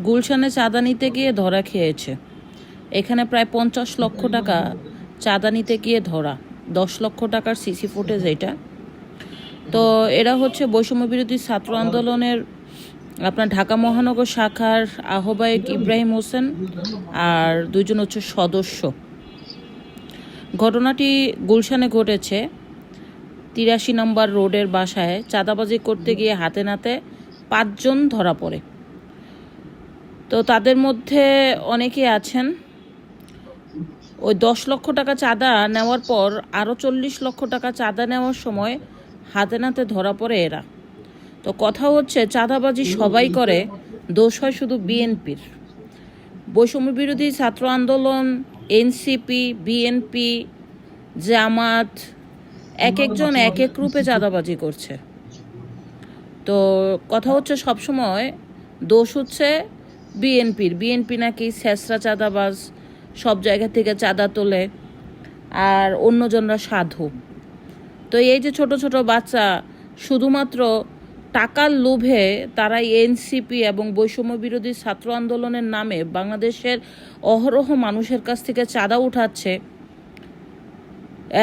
গুলশানে চাঁদা নিতে গিয়ে ধরা খেয়েছে। এখানে প্রায় 50 লক্ষ টাকা চাঁদা নিতে গিয়ে ধরা, 10 লক্ষ টাকার সিসি ফুটেজ এটা। তো এরা হচ্ছে বৈষম্য বিরোধী ছাত্র আন্দোলনের আপনার ঢাকা মহানগর শাখার আহ্বায়ক ইব্রাহিম হোসেন আর দুইজন হচ্ছে সদস্য। ঘটনাটি গুলশানে ঘটেছে। 83 নম্বর রোডের বাসায় চাঁদাবাজি করতে গিয়ে হাতে নাতে 5 জন ধরা পড়ে। তো তাদের মধ্যে অনেকেই আছেন ওই 10 লক্ষ টাকা চাঁদা নেওয়ার পর আরও 40 লক্ষ টাকা চাঁদা নেওয়ার সময় হাতে নাতে ধরা পড়ে এরা। তো কথা হচ্ছে চাঁদাবাজি সবাই করে, দোষ হয় শুধু বিএনপির। বৈষম্য বিরোধী ছাত্র আন্দোলন, এনসিপি, বিএনপি, জামাত এক একজন এক এক রূপে চাঁদাবাজি করছে। তো কথা হচ্ছে সবসময় দোষ হচ্ছে বিএনপির। বিএনপি নাকি ছেঁচড়া চাঁদাবাজ, সব জায়গা থেকে চাঁদা তোলে, আর অন্যজনরা সাধু। তো এই যে ছোট ছোট বাচ্চা শুধুমাত্র টাকার লোভে তারা এনসিপি এবং বৈষম্য বিরোধী ছাত্র আন্দোলনের নামে বাংলাদেশের অহরহ মানুষের কাছ থেকে চাঁদা উঠাচ্ছে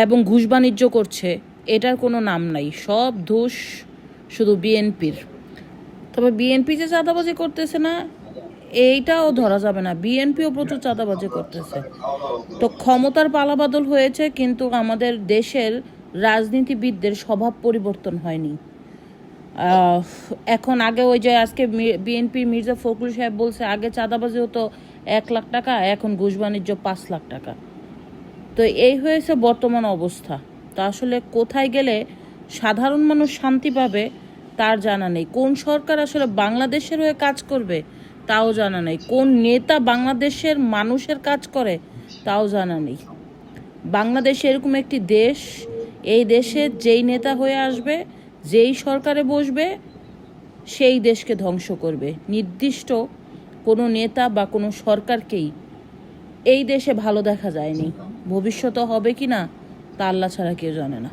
এবং ঘুষ বাণিজ্য করছে, এটার কোনো নাম নাই। সব দোষ শুধু বিএনপির। তবে বিএনপি যে চাঁদাবাজি করতেছে না এইটাও ধরা যাবে না, বিএনপিও প্রচুর চাঁদাবাজি করতেছে। তো ক্ষমতার পালাবদল হয়েছে, কিন্তু আমাদের দেশের রাজনীতিবিদদের স্বভাব পরিবর্তন হয়নি। এখন আগে ওই যে আজকে বিএনপি মির্জা ফখরুল সাহেব বলছে আগে চাঁদাবাজি হতো 1 লাখ টাকা, এখন ঘুষ বাণিজ্য 5 লাখ টাকা। তো এই হয়েছে বর্তমান অবস্থা। তো আসলে কোথায় গেলে সাধারণ মানুষ শান্তি পাবে তার জানা নেই। কোন সরকার আসলে বাংলাদেশের হয়ে কাজ করবে তাও জানা নেই। কোন নেতা বাংলাদেশের মানুষের কাজ করে তাও জানা নেই। বাংলাদেশ এরকম একটি দেশ, এই দেশে যেই নেতা হয়ে আসবে, যেই সরকারে বসবে, সেই দেশকে ধ্বংস করবে। নির্দিষ্ট কোনো নেতা বা কোনো সরকারকেই এই দেশে ভালো দেখা যায়নি। ভবিষ্যতে হবে কি না তা আল্লাহ ছাড়া কেউ জানে না।